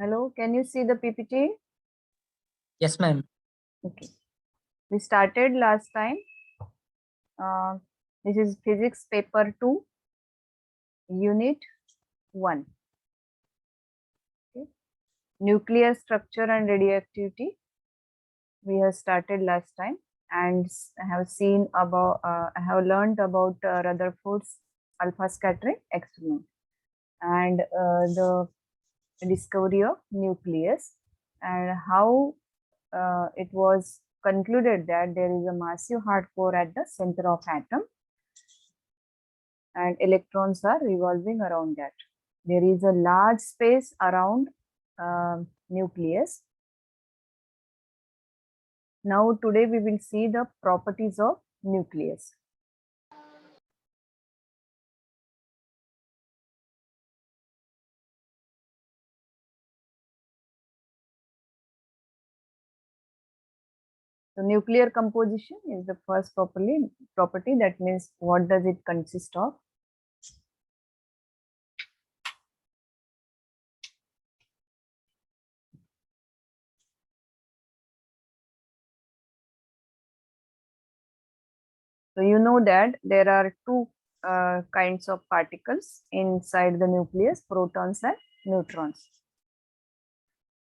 Hello, can you see the PPT? Yes, ma'am. Okay. We started last time. This is physics paper 2, unit 1. Okay. Nuclear structure and radioactivity. We have started last time and have seen about, I have learned about Rutherford's alpha scattering experiment and the discovery of nucleus and how it was concluded that there is a massive hard core at the center of atom and electrons are revolving around that. There is a large space around nucleus. Now today we will see the properties of nucleus. So nuclear composition is the first property, that means what does it consist of. So you know that there are two kinds of particles inside the nucleus, protons and neutrons.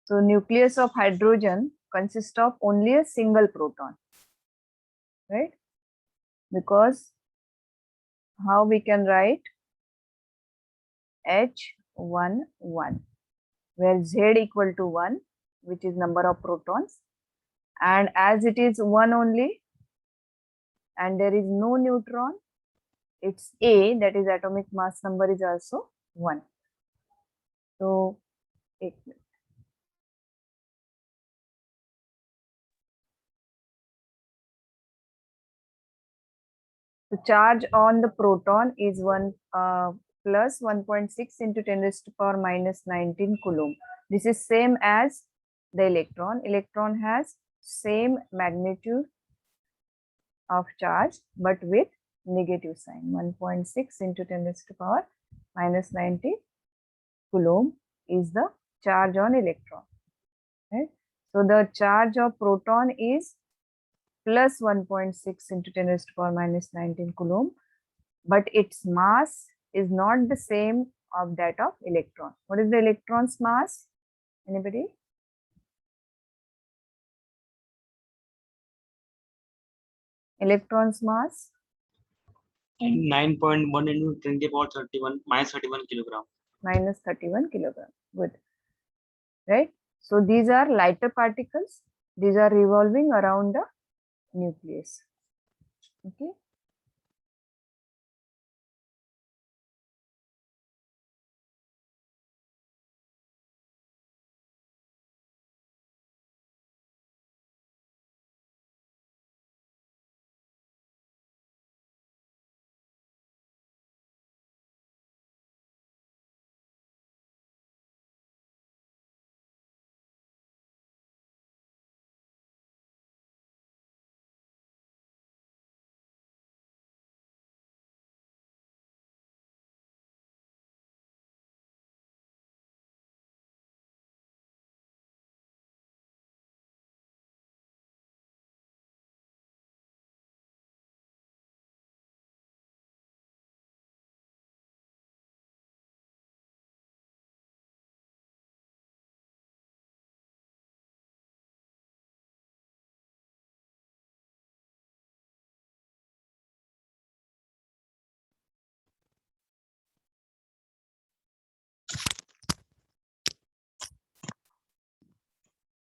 So nucleus of hydrogen consists of only a single proton, right? Because how we can write H11, where Z equal to 1, which is number of protons, and as it is 1 only and there is no neutron, its A, that is atomic mass number, is also 1. So the charge on the proton is 1 plus 1.6 into 10 raised to power minus 19 coulomb. This is same as the electron. Electron has same magnitude of charge but with negative sign. 1.6 into 10 raised to power minus 19 coulomb is the charge on electron, right? So the charge of proton is plus 1.6 into 10 raised to power minus 19 coulomb, but its mass is not the same of that of electron. What is the electron's mass? Anybody? Electron's mass? 9.1 into 10 to the power 31 minus 31 kilogram. Minus 31 kilogram. Good. Right? So these are lighter particles. These are revolving around the nucleus. Okay.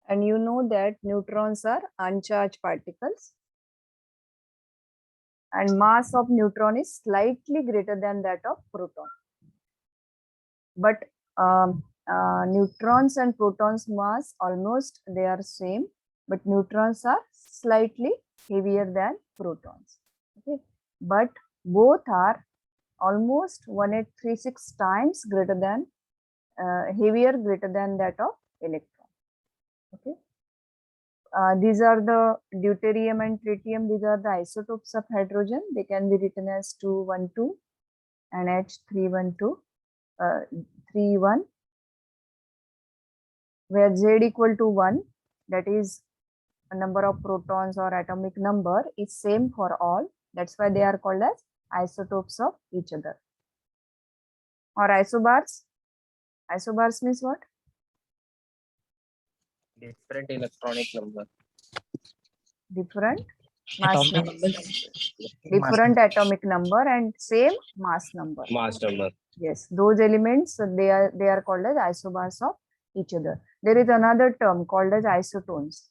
And you know that neutrons are uncharged particles and mass of neutron is slightly greater than that of proton. But neutrons and protons mass almost they are same, but neutrons are slightly heavier than protons. Okay, but both are almost 1836 times greater than heavier greater than that of electron. Okay. These are the deuterium and tritium. These are the isotopes of hydrogen. They can be written as 212 and H312, 31. where Z equal to 1, that is a number of protons or atomic number is same for all. That's why they are called as isotopes of each other. Or isobars. Isobars means what? Different electronic number. Different mass Atomic number. numbers. Different atomic number and same mass number. Mass number. Yes, those elements they are called as isobars of each other. There is another term called as isotones.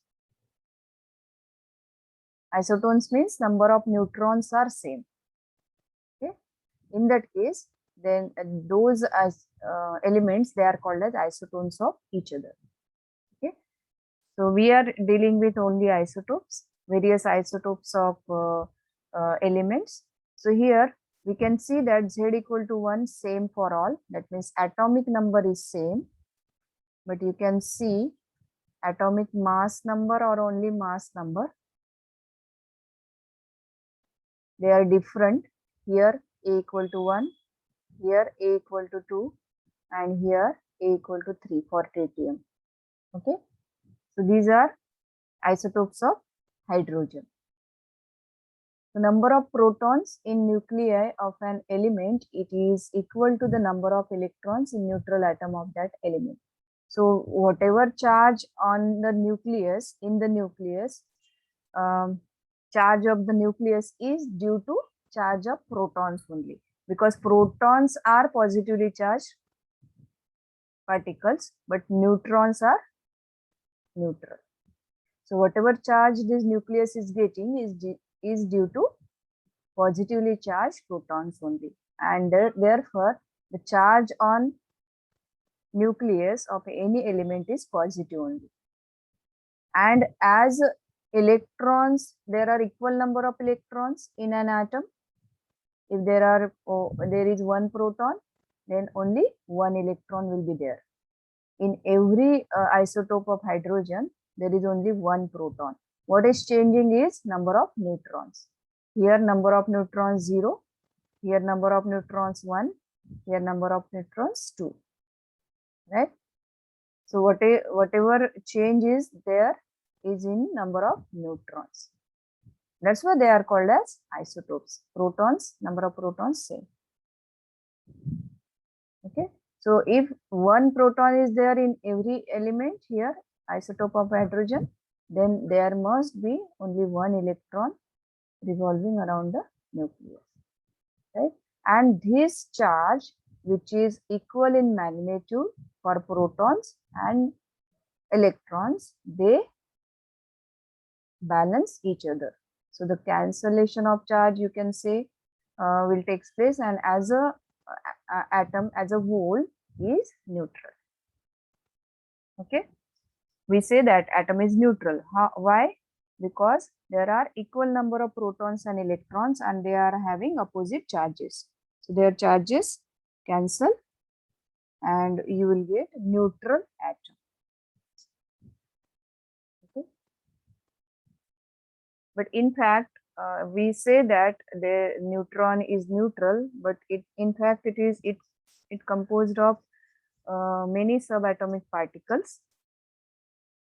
Isotones means number of neutrons are same. Okay, in that case, then those as elements they are called as isotones of each other. Okay, so we are dealing with only isotopes, various isotopes of elements. So here we can see that Z equal to 1 same for all. That means atomic number is same, but you can see atomic mass number or only mass number. They are different. Here A equal to 1, here A equal to 2, and here A equal to 3 for tritium. Okay, so these are isotopes of hydrogen. The number of protons in nuclei of an element, it is equal to the number of electrons in neutral atom of that element. So whatever charge on the nucleus, in the nucleus, charge of the nucleus is due to charge of protons only, because protons are positively charged particles, but neutrons are neutral. So whatever charge this nucleus is getting is due to positively charged protons only, and therefore the charge on nucleus of any element is positive only. And as electrons, there are equal number of electrons in an atom. If there is one proton, then only one electron will be there. In every isotope of hydrogen, there is only one proton. What is changing is number of neutrons. Here number of neutrons 0, here number of neutrons 1, here number of neutrons 2, right? So whatever change is there is in number of neutrons. That's why they are called as isotopes. Protons, number of protons same. Okay, so if one proton is there in every element here, isotope of hydrogen, then there must be only one electron revolving around the nucleus, right? And this charge, which is equal in magnitude for protons and electrons, they balance each other. So the cancellation of charge, you can say, will take place, and as a atom as a whole is neutral. Okay, we say that atom is neutral. Why? Because there are equal number of protons and electrons, and they are having opposite charges. So their charges cancel, and you will get neutral atom. Okay, but in fact, we say that the neutron is neutral, but in fact it composed of many subatomic particles.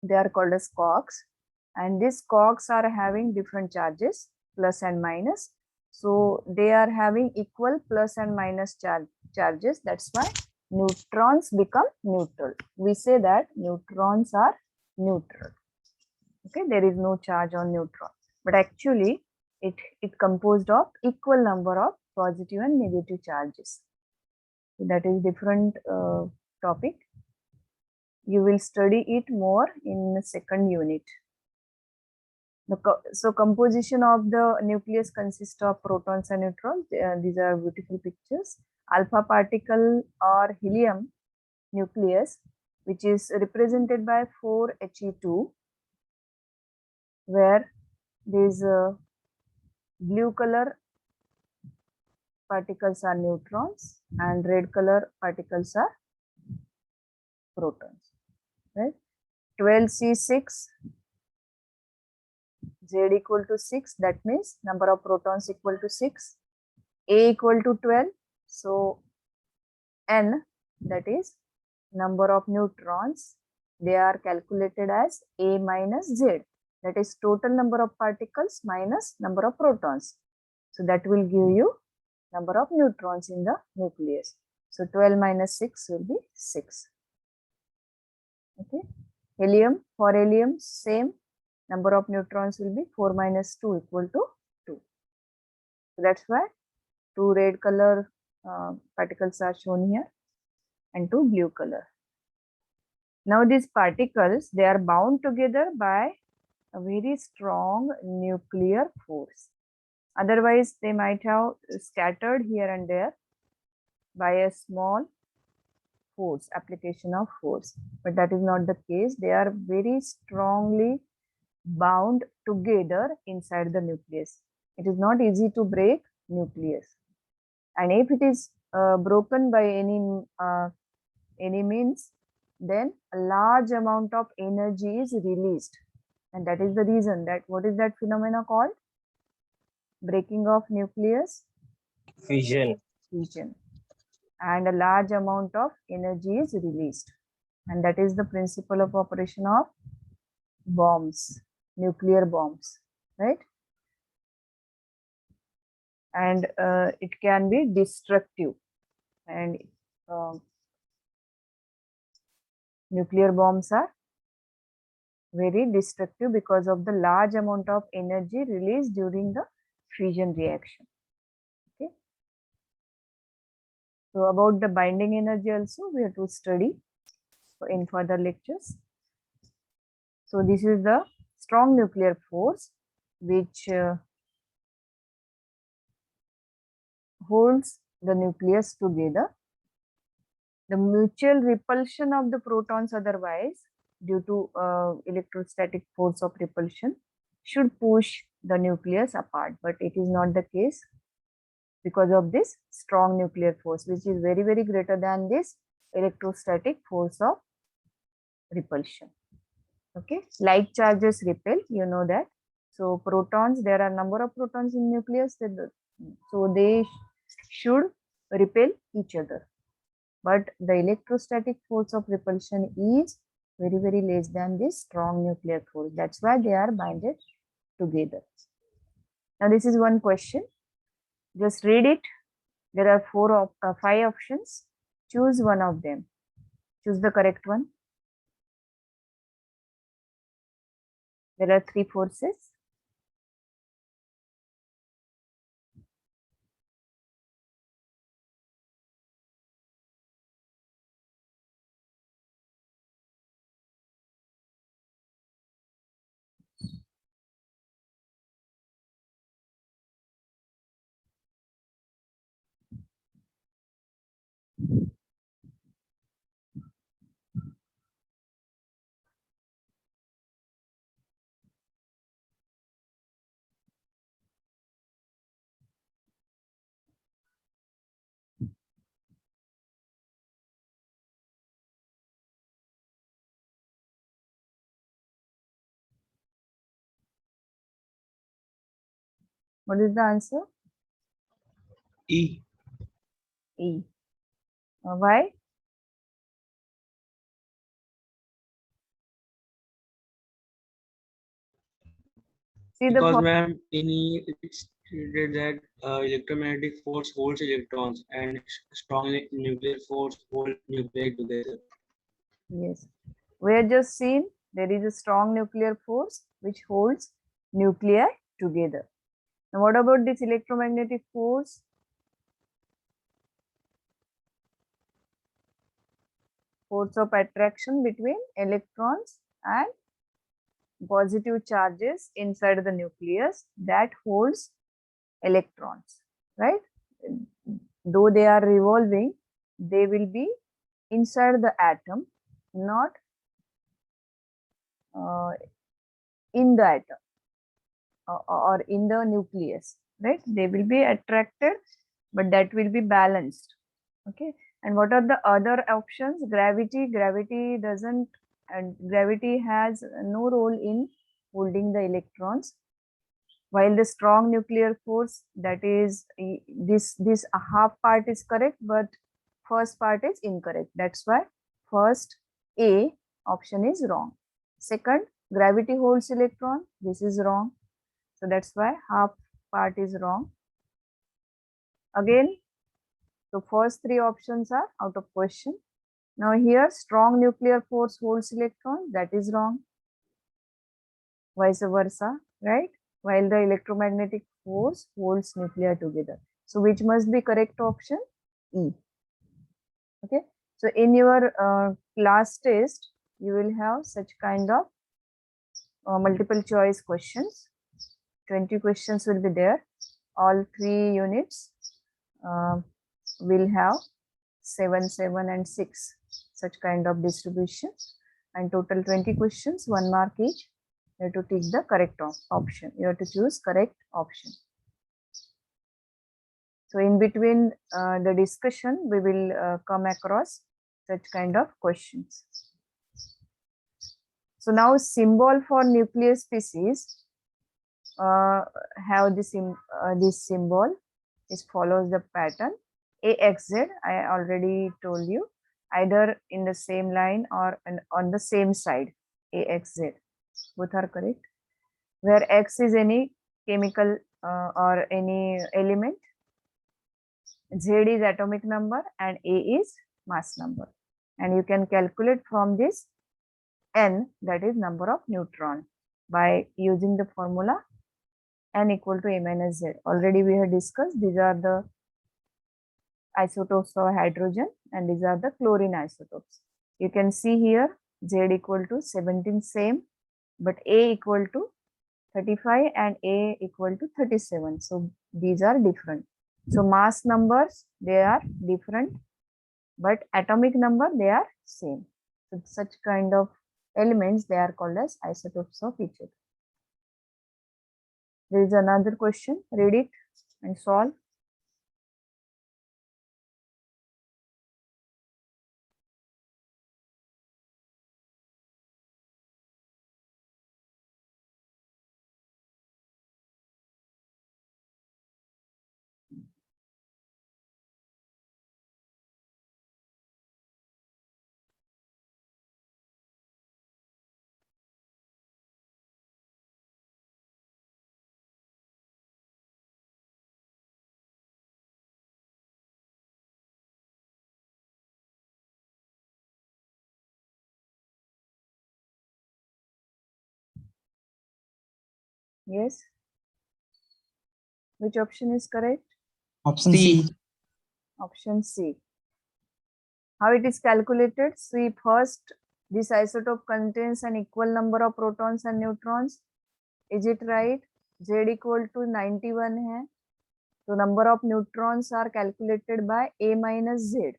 They are called as quarks, and these quarks are having different charges, plus and minus. So they are having equal plus and minus charges. That's why neutrons become neutral. We say that neutrons are neutral. Okay, there is no charge on neutron, but actually it composed of equal number of positive and negative charges. So that is different topic. You will study it more in the second unit. So composition of the nucleus consists of protons and neutrons. These are beautiful pictures. Alpha particle or helium nucleus, which is represented by 4He2, where these blue color particles are neutrons and red color particles are protons, right? 12C6, Z equal to 6, that means number of protons equal to 6, A equal to 12, so N, that is number of neutrons they are calculated as A minus Z. That is total number of particles minus number of protons. So that will give you number of neutrons in the nucleus. So 12 minus 6 will be 6. Okay. Helium, for helium, same number of neutrons will be 4 minus 2 equal to 2. So that's why 2 red color particles are shown here and 2 blue color. Now these particles, they are bound together by a very strong nuclear force. Otherwise, they might have scattered here and there by a small force, application of force. But that is not the case. They are very strongly bound together inside the nucleus. It is not easy to break nucleus. And if it is broken by any means, then a large amount of energy is released. And that is the reason that, what is that phenomena called? Breaking of nucleus? Fission. Fission. And a large amount of energy is released. And that is the principle of operation of bombs, nuclear bombs, right? And it can be destructive. And nuclear bombs are very destructive because of the large amount of energy released during the fission reaction. Okay. So about the binding energy also we have to study in further lectures. So this is the strong nuclear force which holds the nucleus together. The mutual repulsion of the protons otherwise due to electrostatic force of repulsion should push the nucleus apart, but it is not the case because of this strong nuclear force, which is very, very greater than this electrostatic force of repulsion. Okay, like charges repel, you know that. So protons, there are number of protons in nucleus, so they should repel each other. But the electrostatic force of repulsion is very, very less than this strong nuclear force. That's why they are binded together. Now this is one question. Just read it. There are 5 options. Choose one of them. Choose the correct one. There are 3 forces. What is the answer? E. E. Why? See the Because ma'am, in E it's stated that electromagnetic force holds electrons and strong nuclear force hold nuclei together. yes. We have just seen there is a strong nuclear force which holds nuclei together. Now what about this electromagnetic force? Force of attraction between electrons and positive charges inside the nucleus that holds electrons, right? Though they are revolving, they will be inside the atom, not in the atom or in the nucleus, right? They will be attracted, but that will be balanced. Okay. And what are the other options? Gravity. Gravity doesn't, and gravity has no role in holding the electrons. While the strong nuclear force, that is this half part is correct, but first part is incorrect. That's why first A, option is wrong. Second, gravity holds electron. This is wrong. So that's why half part is wrong. Again, the first three options are out of question. Now here, strong nuclear force holds electron. That is wrong. Vice versa, right? While the electromagnetic force holds nuclear together. So which must be correct option? E. Okay. So in your class test, you will have such kind of multiple choice questions. 20 questions will be there. All 3 units will have 7, 7 and 6 such kind of distribution, and total 20 questions, 1 mark each. You have to take the correct option. You have to choose correct option. So in between the discussion, we will come across such kind of questions. So now symbol for nuclear species have this symbol. It follows the pattern AXZ. I already told you, either in the same line or on the same side. AXZ, both are correct. Where X is any chemical or any element, Z is atomic number, and A is mass number. And you can calculate from this N, that is number of neutron, by using the formula N equal to A minus Z. Already we have discussed, these are the isotopes of hydrogen and these are the chlorine isotopes. You can see here Z equal to 17 same, but A equal to 35 and A equal to 37. So these are different. So mass numbers, they are different, but atomic number, they are same. So such kind of elements, they are called as isotopes of each other. There is another question. Read it and solve. Yes. Which option is correct? Option C. Option C. How it is calculated? See, first, this isotope contains an equal number of protons and neutrons. Is it right? Z equal to 91 hai. So number of neutrons are calculated by A minus Z.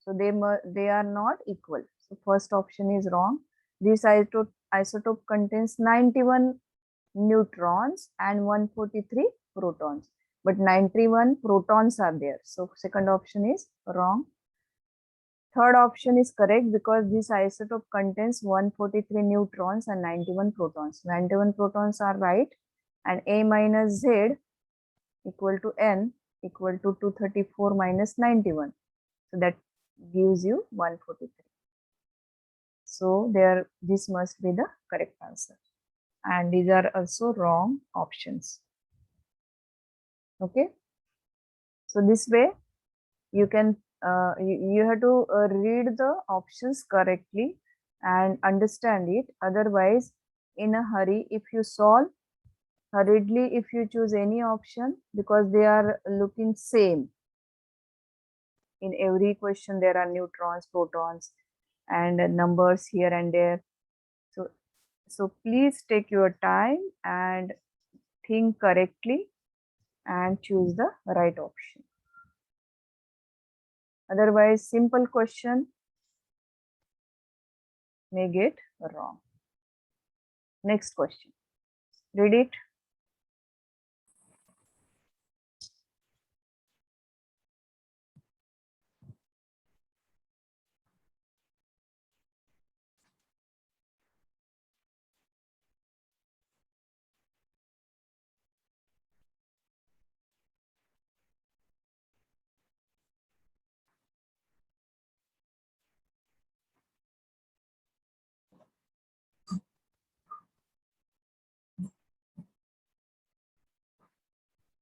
So they are not equal. So first option is wrong. This isotope contains 91 neutrons and 143 protons, but 91 protons are there. So second option is wrong. Third option is correct because this isotope contains 143 neutrons and 91 protons. 91 protons are right, and A minus Z equal to N equal to 234 minus 91. So that gives you 143. So this must be the correct answer. And these are also wrong options. Okay. So this way you can you have to read the options correctly and understand it. Otherwise, in a hurry, if you solve hurriedly, if you choose any option, because they are looking same, in every question there are neutrons, protons, and numbers here and there. So please take your time and think correctly and choose the right option. Otherwise, simple question may get wrong. Next question. Read it.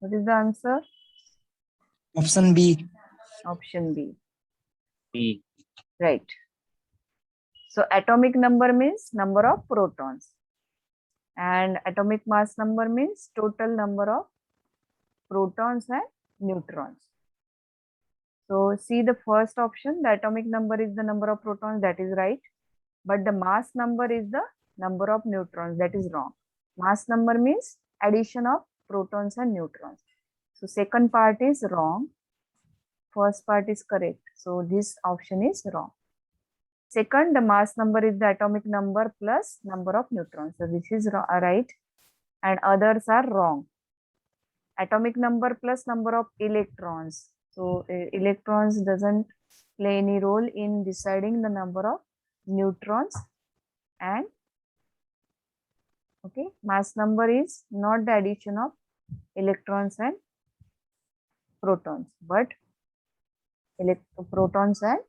What is the answer? Option B. Option B. B. Right. So atomic number means number of protons. And atomic mass number means total number of protons and neutrons. So see the first option, the atomic number is the number of protons, that is right. But the mass number is the number of neutrons, that is wrong. Mass number means addition of protons and neutrons. So second part is wrong. First part is correct. So this option is wrong. Second, the mass number is the atomic number plus number of neutrons. So this is right and others are wrong. Atomic number plus number of electrons. So electrons doesn't play any role in deciding the number of neutrons. And okay, mass number is not the addition of electrons and protons, but protons and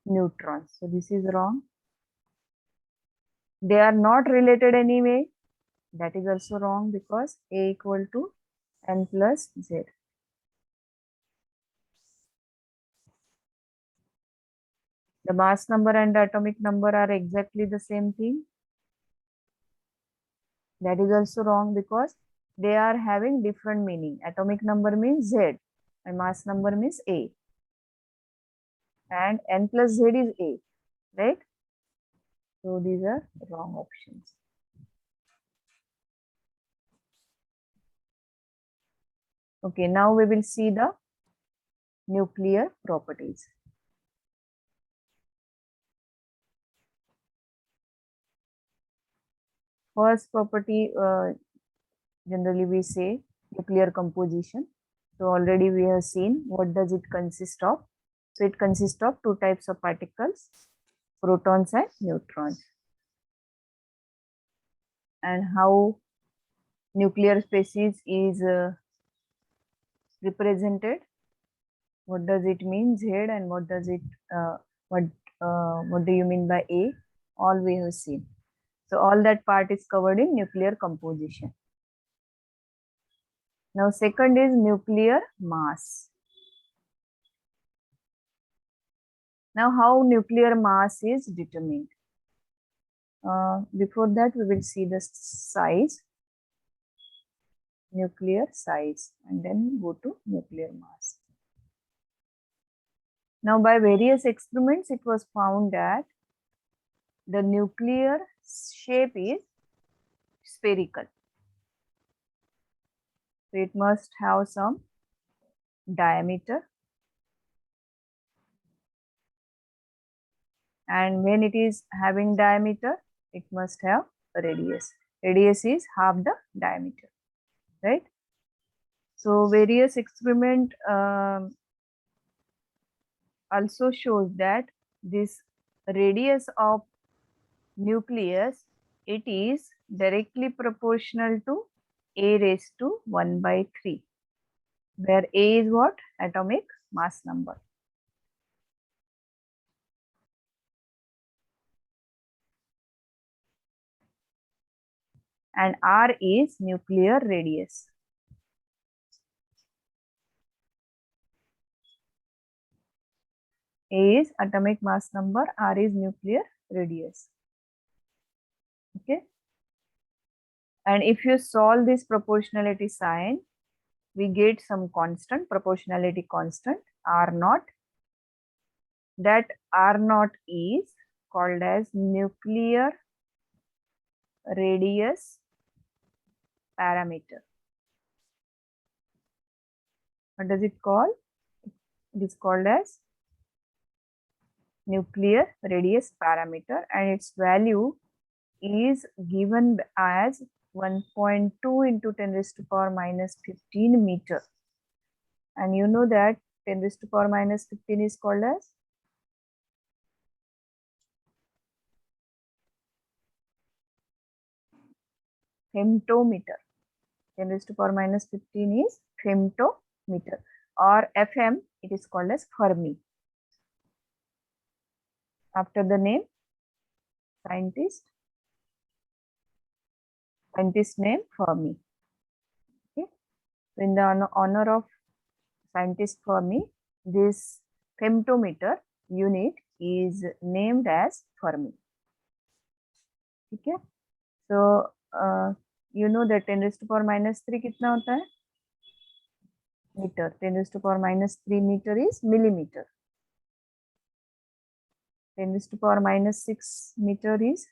neutrons. So this is wrong. They are not related anyway. That is also wrong because A equal to N plus Z. The mass number and the atomic number are exactly the same thing. That is also wrong because they are having different meaning. Atomic number means Z and mass number means A. And N plus Z is A, right? So these are wrong options. Okay, now we will see the nuclear properties. First property, generally we say nuclear composition. So already we have seen what does it consist of. So it consists of two types of particles, protons and neutrons. And how nuclear species is represented. What does it mean, Z, and what does it what do you mean by A? All we have seen. So all that part is covered in nuclear composition. Now second is nuclear mass. Now how nuclear mass is determined? Before that we will see the size, nuclear size, and then go to nuclear mass. Now by various experiments it was found that the nuclear shape is spherical. So it must have some diameter, and when it is having diameter, it must have a radius. Radius is half the diameter, right? So various experiment also shows that this radius of nucleus, it is directly proportional to A raised to 1/3, where A is what? Atomic mass number. And R is nuclear radius. A is atomic mass number, R is nuclear radius. Okay. And if you solve this proportionality sign, we get some constant, proportionality constant, R naught. That R naught is called as nuclear radius parameter. What does it call? It is called as nuclear radius parameter, and its value is given as 1.2 into 10 raised to power minus 15 meter. And you know that 10 raised to power minus 15 is called as femtometer. 10 raised to power minus 15 is femtometer, or FM, it is called as Fermi. After the name, scientist name Fermi. Okay. In the honor of scientist Fermi, this femtometer unit is named as Fermi. ठीक है? So you know that 10 raised to power minus 3 कितना होता है? Meter. 10 raised to power minus 3 meter is millimeter. 10 raised to power minus 6 meter is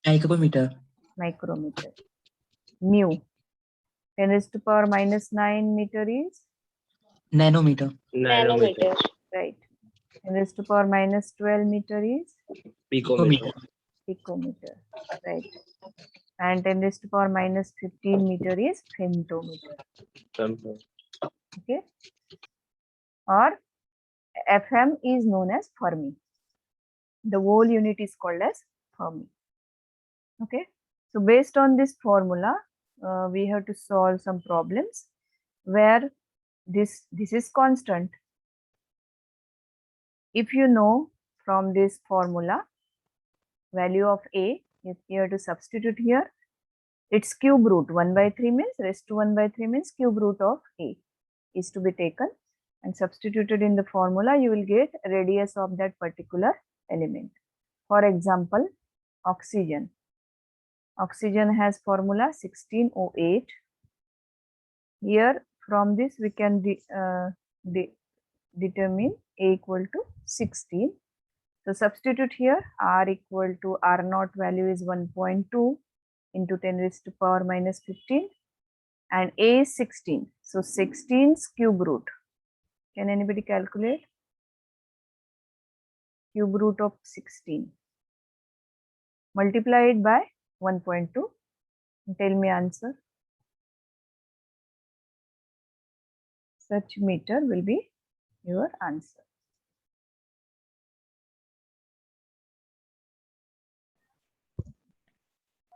micrometer. micrometer. Mu. 10 raised to power minus 9 meter is Nanometer. Nanometer. right. 10 raised to power minus 12 meter is Picometer. picometer, right? And 10 raised to power minus 15 meter is femtometer. Femto. Okay, or FM is known as Fermi. The whole unit is called as Fermi. Okay, so based on this formula, we have to solve some problems where this is constant. If you know from this formula value of A, if you have to substitute here, its cube root 1 by 3 means raised to 1 by 3 means cube root of A is to be taken and substituted in the formula, you will get radius of that particular element. For example, oxygen. Oxygen has formula 16O8. Here from this we can determine A equal to 16. So substitute here R equal to R naught value is 1.2 into 10 raised to power minus 15 and A is 16. So 16's cube root. Can anybody calculate? Cube root of 16. Multiply it by 1.2. Tell me answer. Such meter will be your answer.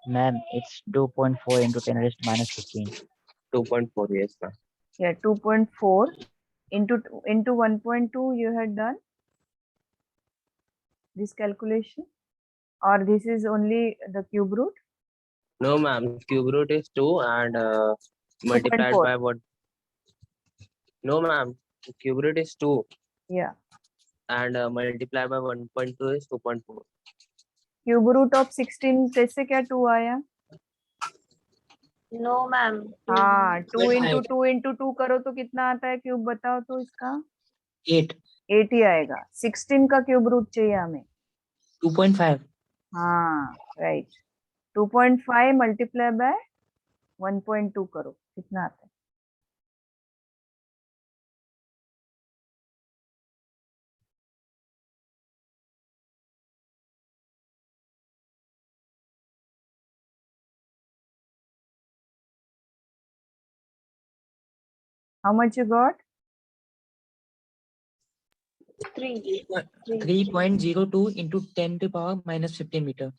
Ma'am, it's 2.4 into 10 raised to minus 15. 2.4, yes, ma'am. Yeah, 2.4 into 1.2 you had done this calculation, or this is only the cube root? No, ma'am. Cube root is 2 and multiplied 2.4. by what? No, ma'am. Cube root is 2 Yeah, and multiplied by 1.2 is 2.4. cube root of 16 कैसे क्या 2 आया? No, ma'am. हाँ, 2 into 2 into 2 करो तो कितना आता है cube बताओ तो इसका? 8. 8 ही आएगा. 16 का क्यूब रूट चाहिए हमें. 2.5. हाँ, राइट. 2.5 मल्टीप्लाई बाय 1.2 करो कितना आता है? How much you got? 3. 3.02 into 10 to the power minus 15 meter.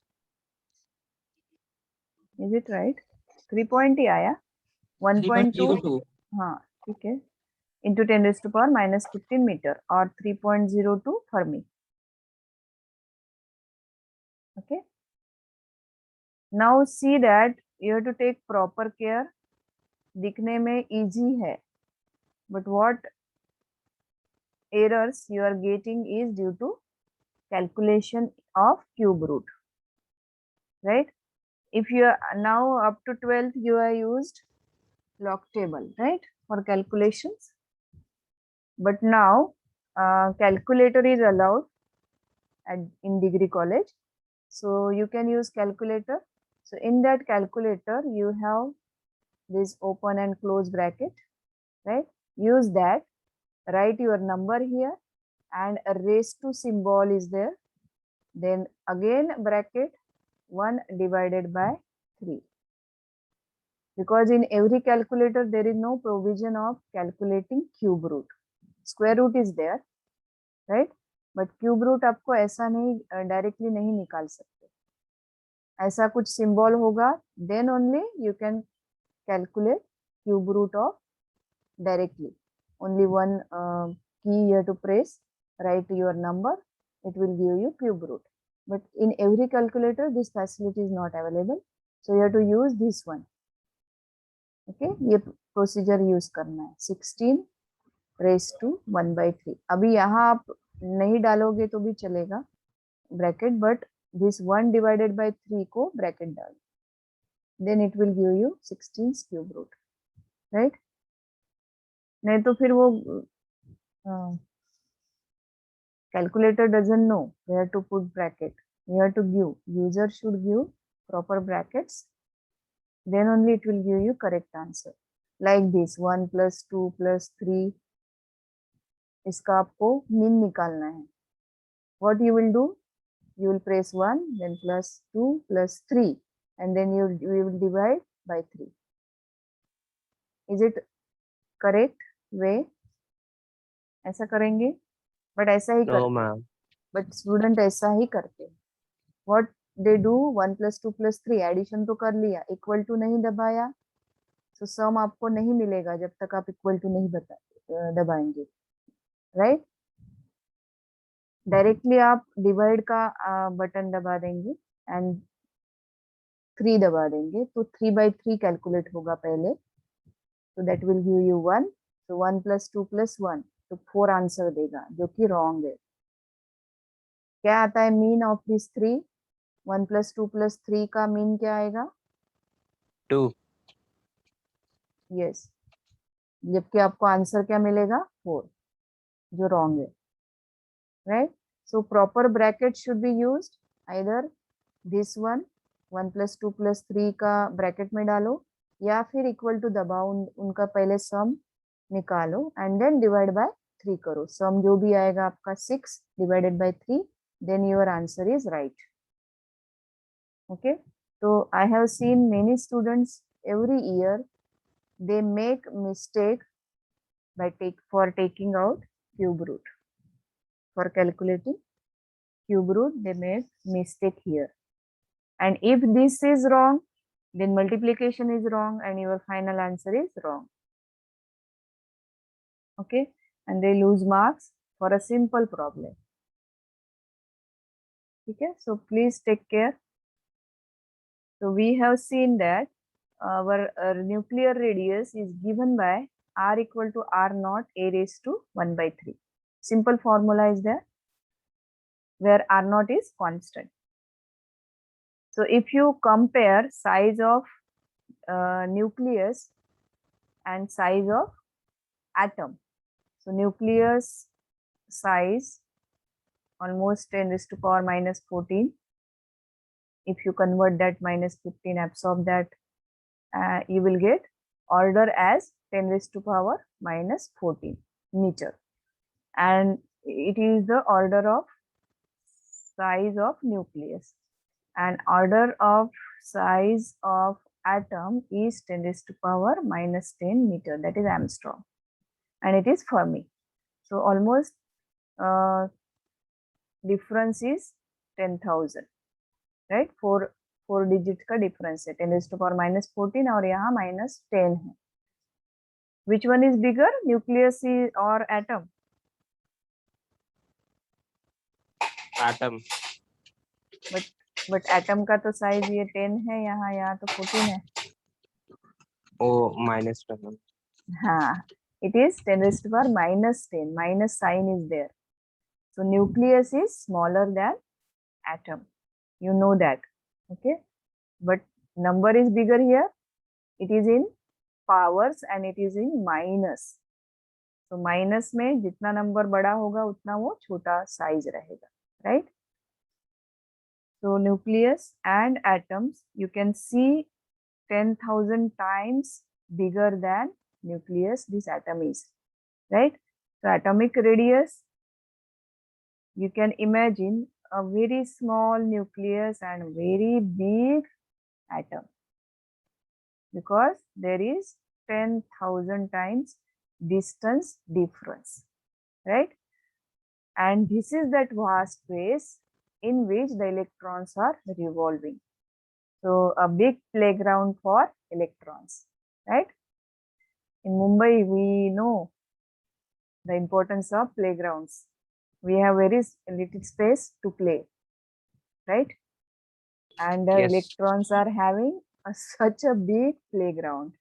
Is it right? 3 point ही आया. 1.2 3.02. हाँ ठीक है. Into 10 raised to power minus 15 meter or 3.02 Fermi. Okay. Now see that you have to take proper care. दिखने में easy है, but what errors you are getting is due to calculation of cube root, right? If you are now up to 12th, you are used log table, right, for calculations. But now calculator is allowed in degree college, so you can use calculator. So in that calculator, you have this open and close bracket, right? Use that, write your number here, and a raised to symbol is there. Then again bracket 1 divided by 3. Because in every calculator there is no provision of calculating cube root. Square root is there, right? But cube root आपको ऐसा नहीं directly नहीं निकाल सकते. ऐसा कुछ symbol होगा, then only you can calculate cube root of directly. Only one key you have to press, write your number, it will give you cube root. But in every calculator, this facility is not available. So you have to use this one. Okay, ये procedure use करना है. 16 raise to 1/3. अभी यहाँ आप नहीं डालोगे तो भी चलेगा bracket, but this 1 divided by 3 को ब्रैकेट डालो, then it will give you 16 cube root, right. नहीं तो फिर वो calculator doesn't know where to put bracket, where to give. User should give proper brackets, then only it will give you correct answer. Like this 1 plus 2 plus 3, इसका आपको mean निकालना है. What you will do? You will press 1, then plus 2 plus 3, and then you will divide by 3. Is it correct way? ऐसा करेंगे, but ऐसा ही No, करते, ma'am. But student ऐसा ही करते हैं. What they do, 1 plus 2 plus 3 addition तो कर लिया, इक्वल टू नहीं दबाया, तो सम आपको नहीं मिलेगा जब तक आप इक्वल टू नहीं दबाएंगे, राइट. डायरेक्टली आप डिवाइड का बटन दबा देंगे एंड 3 दबा देंगे, तो 3/3 कैलकुलेट होगा पहले, तो दैट विल गिव यू 1. तो 1 plus 2 plus 1, तो 4 आंसर देगा, जो कि रॉन्ग है. क्या आता है mean of this 3? 1 plus 2 plus 3 का मीन क्या आएगा? 2. यस, जबकि आपको आंसर क्या मिलेगा? 4, जो रॉन्ग है, right. So proper bracket should be used, either this 1 plus 2 plus 3 का ब्रैकेट में डालो, या फिर इक्वल टू दबाओ, उनका पहले सम निकालो एंड देन डिवाइड बाय 3 करो. सम जो भी आएगा आपका 6 divided by 3, then your answer is right. Okay, so I have seen many students every year they make mistake by taking out cube root. For calculating cube root, they make mistake here, and if this is wrong, then multiplication is wrong and your final answer is wrong. Okay, and they lose marks for a simple problem. Okay, so please take care. So we have seen that our nuclear radius is given by r equal to r naught a raised to 1/3. Simple formula is there, where r naught is constant. So if you compare size of nucleus and size of atom, so nucleus size almost 10 raised to power minus 14. If you convert that minus 15, absorb that, you will get order as 10 raised to power minus 14 meter, and it is the order of size of nucleus, and order of size of atom is 10 raised to power minus 10 meter, that is Armstrong, and it is Fermi. So almost difference is 10,000, right. 4 digit का difference है, 10 raised to power minus 14 और यहाँ minus 10 है. Which one is bigger, nucleus or atom? Atom. But atom का तो size ये 10 है, यहाँ तो 14 है. Oh, minus 10. हाँ, it is 10 raised to power minus 10, minus sign is there. So nucleus is smaller than atom, you know that, okay, but number is bigger here, it is in powers and it is in minus. So minus में जितना number बड़ा होगा उतना वो छोटा size रहेगा, right. So nucleus and atoms, you can see 10,000 times bigger than nucleus this atom is, right. So atomic radius, you can imagine a very small nucleus and very big atom, because there is 10,000 times distance difference, right. And this is that vast space in which the electrons are revolving. So a big playground for electrons, right. In Mumbai, we know the importance of playgrounds. We have very little space to play, right. And the Yes. electrons are having such a big playground.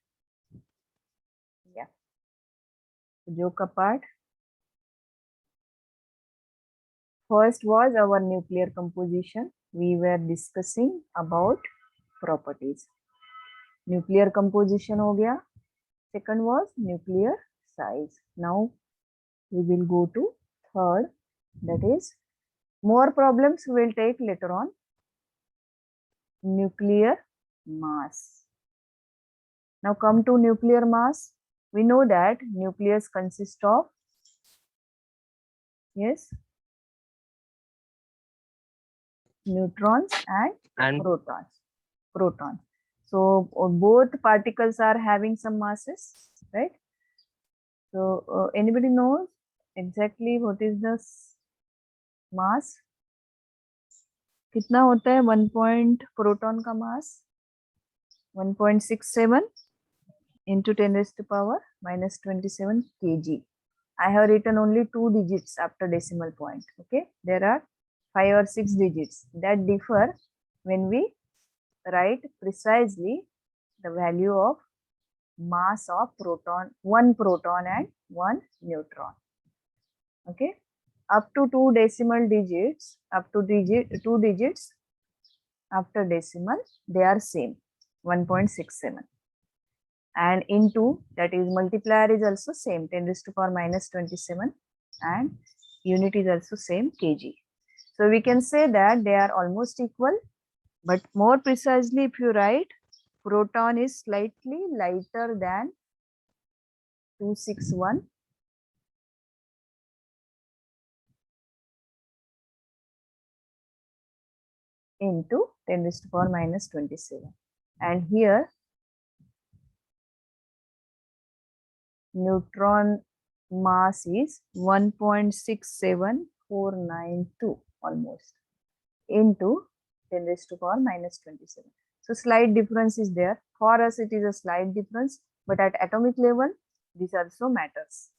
joke apart. First was our nuclear composition. We were discussing about properties. Nuclear composition हो गया. Second was nuclear size. Now we will go to third, that is more problems we will take later on. Nuclear mass. Now come to nuclear mass. We know that nucleus consists of, yes, neutrons and And protons. So both particles are having some masses, right? So anybody knows exactly what is the mass? कितना होता है 1 point proton का mass? 1.67 into 10 raised to power minus 27 kg. I have written only 2 digits after decimal point. Okay, there are 5 or 6 digits that differ when we write precisely the value of mass of proton, one proton and one neutron. Okay, up to 2 decimal digits, up to 2 digits after decimal, they are same, 1.67. And into, that is multiplier is also same, 10 raised to power minus 27, and unit is also same, kg. So we can say that they are almost equal, but more precisely if you write, proton is slightly lighter than 261 into 10 raised to power minus 27. And here neutron mass is 1.67492 almost into 10 raised to power minus 27. So slight difference is there. For us it is a slight difference, but at atomic level this also matters,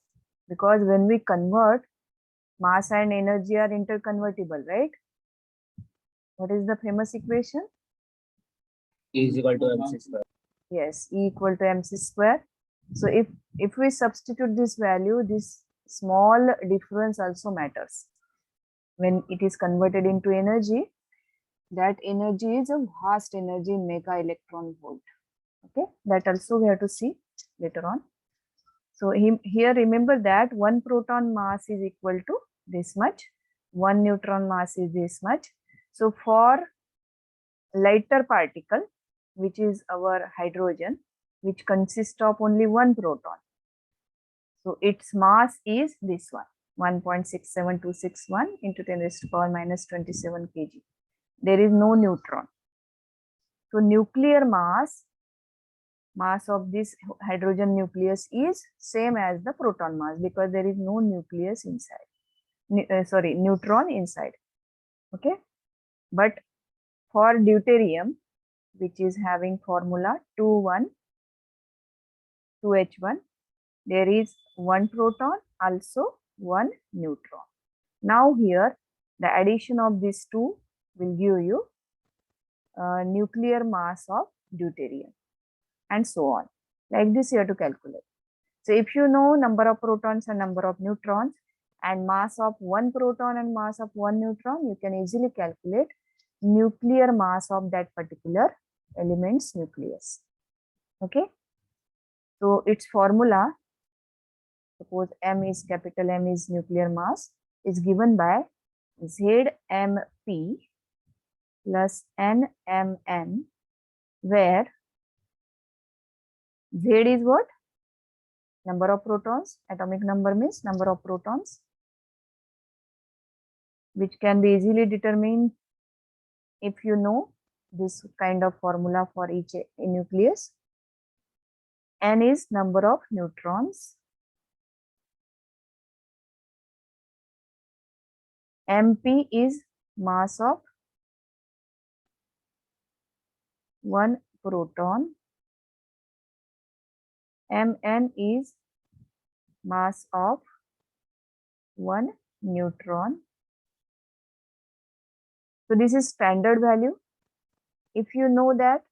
because when we convert, mass and energy are interconvertible, right? What is the famous equation? E is equal to mc square. Yes, E equal to mc square. So if we substitute this value, this small difference also matters. When it is converted into energy, that energy is a vast energy in mega electron volt. Okay, that also we have to see later on. So here remember that one proton mass is equal to this much, one neutron mass is this much. So for lighter particle, which is our hydrogen, which consists of only one proton, so its mass is this one, 1.67261 into 10 raised to power minus 27 kg. There is no neutron. So nuclear mass of this hydrogen nucleus is same as the proton mass, because there is no nucleus inside. Neutron inside. Okay, but for deuterium, which is having formula 2H1, there is one proton, also one neutron. Now here the addition of these two will give you nuclear mass of deuterium, and so on. Like this you have to calculate. So if you know number of protons and number of neutrons and mass of one proton and mass of one neutron, you can easily calculate nuclear mass of that particular element's nucleus. Okay, so its formula, suppose M is capital M is nuclear mass, is given by ZMP plus NMN, where Z is what? Number of protons. Atomic number means number of protons, which can be easily determined if you know this kind of formula for each nucleus. N is number of neutrons. MP is mass of one proton. Mn is mass of one neutron. So this is standard value. If you know that,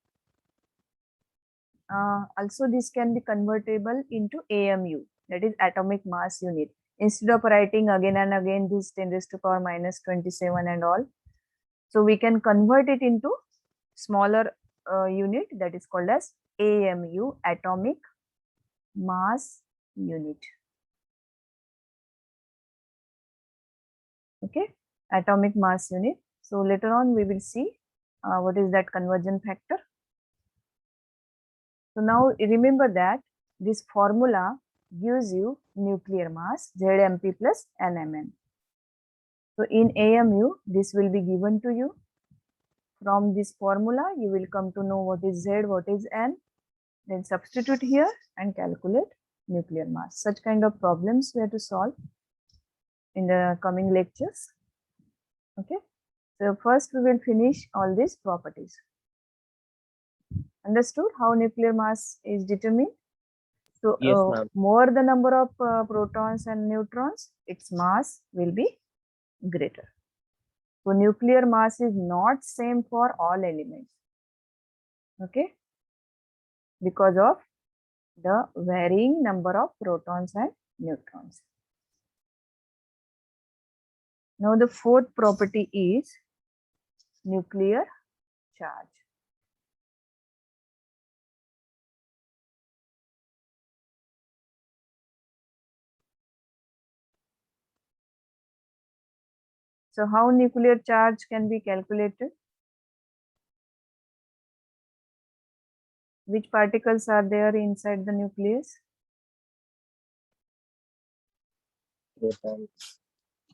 also this can be convertible into AMU. that is atomic mass unit. Instead of writing again and again this 10 raised to power minus 27 and all, so we can convert it into smaller unit, that is called as AMU, atomic mass unit. Okay, atomic mass unit. So later on we will see what is that conversion factor. So now remember that this formula gives you nuclear mass ZMP plus NMN. So in AMU, this will be given to you. From this formula, you will come to know what is Z, what is N. Then substitute here and calculate nuclear mass. Such kind of problems we have to solve in the coming lectures. Okay. So first we will finish all these properties. Understood how nuclear mass is determined? So Yes, ma'am. more the number of protons and neutrons, its mass will be greater. So nuclear mass is not same for all elements. Okay. Because of the varying number of protons and neutrons. Now the fourth property is nuclear charge. So how nuclear charge can be calculated? Which particles are there inside the nucleus?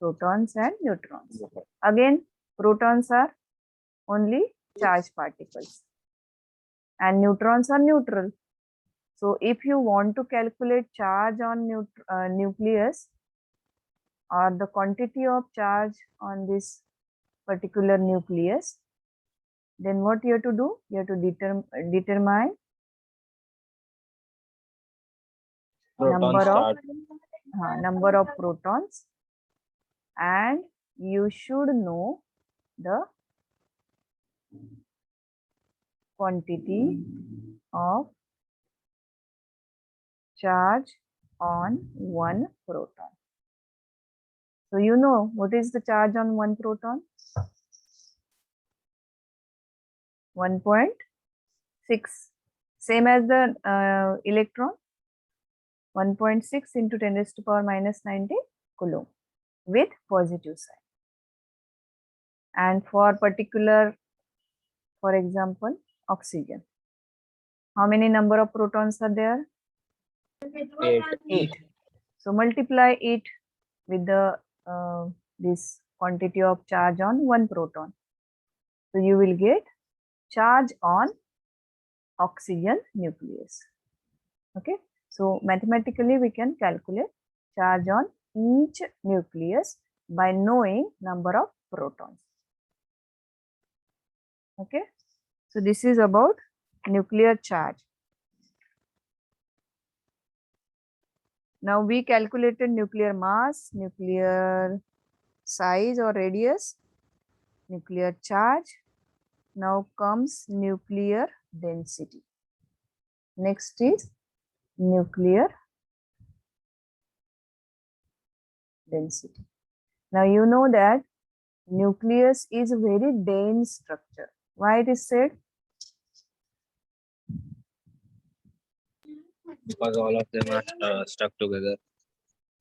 Protons and neutrons. Again, protons are only charged particles and neutrons are neutral. So if you want to calculate charge on nucleus or the quantity of charge on this particular nucleus, then what you have to do? You have to determine number of protons, and you should know the quantity of charge on one proton. So you know what is the charge on one proton? 1.6, same as the electron, 1.6 into 10 raised to power minus 19 coulomb with positive sign. And for particular, for example, oxygen, how many number of protons are there? 8. So multiply it with the this quantity of charge on one proton. So you will get charge on oxygen nucleus. Okay. So mathematically we can calculate charge on each nucleus by knowing number of protons. Okay. So this is about nuclear charge. Now we calculated nuclear mass, nuclear size or radius, nuclear charge. Now comes nuclear density. Next is nuclear density. Now you know that nucleus is a very dense structure. Why it is said? Because all of them are stuck together.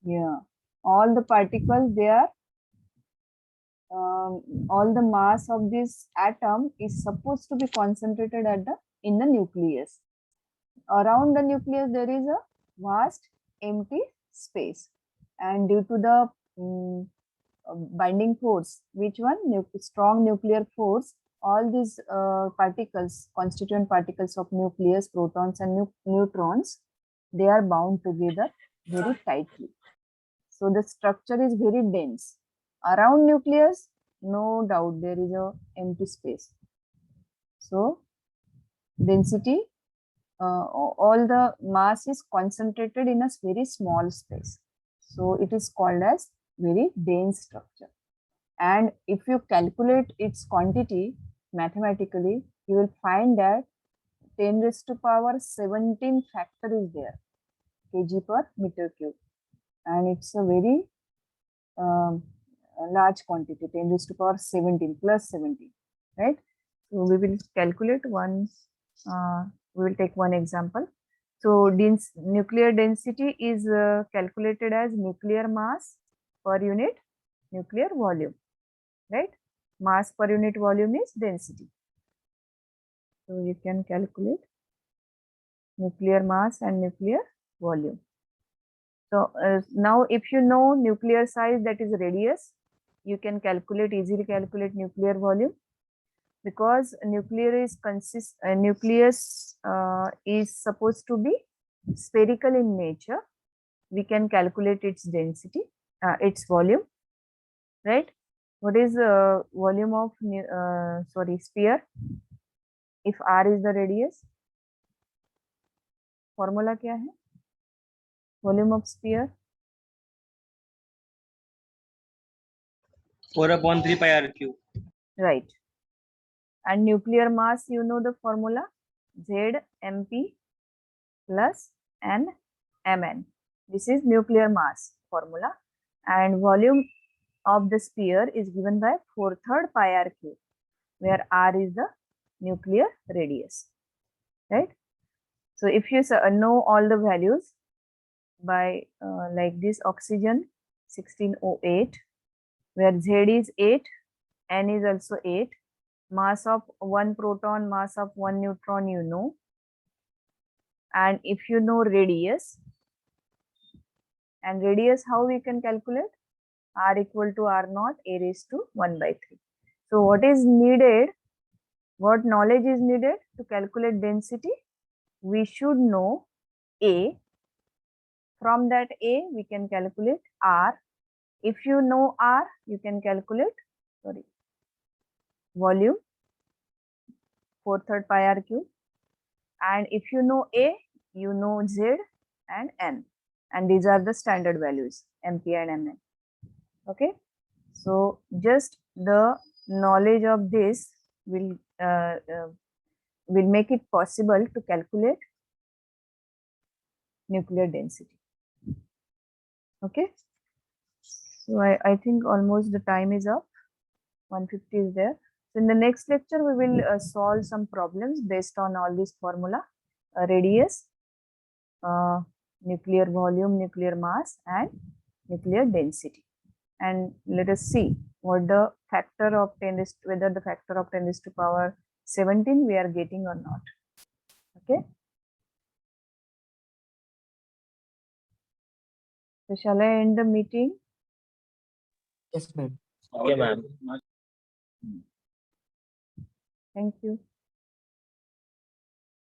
Yeah, all the particles they are, all the mass of this atom is supposed to be concentrated at in the nucleus. Around the nucleus there is a vast empty space, and due to the binding force, which one? Strong nuclear force, all these particles, constituent particles of nucleus, protons and neutrons, they are bound together very tightly. So the structure is very dense. Around nucleus, no doubt there is a empty space. So density, all the mass is concentrated in a very small space. So it is called as very dense structure. And if you calculate its quantity mathematically, you will find that 10 raised to power 17 factor is there. kg per meter cube, and it's a very large quantity, 10 raised to power 17 plus 17, right? So we will calculate one, we will take one example. So nuclear density is calculated as nuclear mass per unit nuclear volume, right? Mass per unit volume is density. So you can calculate nuclear mass and nuclear volume. So now if you know nuclear size, that is radius, you can easily calculate nuclear volume, because nucleus is supposed to be spherical in nature. We can calculate its density, its volume, right? What is volume of sphere? If r is the radius, formula क्या है? Volume of sphere 4/3 pi r cube. right? And nuclear mass, you know the formula, Z mp plus n mn. This is nuclear mass formula, and volume of the sphere is given by 4/3 pi r cube, where r is the nuclear radius, right? So if you know all the values by like this, oxygen 1608, where Z is 8, N is also 8, mass of 1 proton, mass of 1 neutron, you know. And if you know radius, and radius, how we can calculate? R equal to R naught, A raised to 1/3. So what is needed? What knowledge is needed to calculate density? We should know A. From that A, we can calculate R. If you know R, you can calculate, volume 4/3 pi r cube. And if you know A, you know Z and N. And these are the standard values, MP and MN. Okay. So just the knowledge of this will make it possible to calculate nuclear density. Okay. So I think almost the time is up. 150 is there. So in the next lecture, we will solve some problems based on all this formula, radius, nuclear volume, nuclear mass, and nuclear density. And let us see what the factor of 10 whether the factor of 10 raised to power 17 we are getting or not. Okay. So shall I end the meeting? Yes, ma'am. Okay, ma'am. Thank you.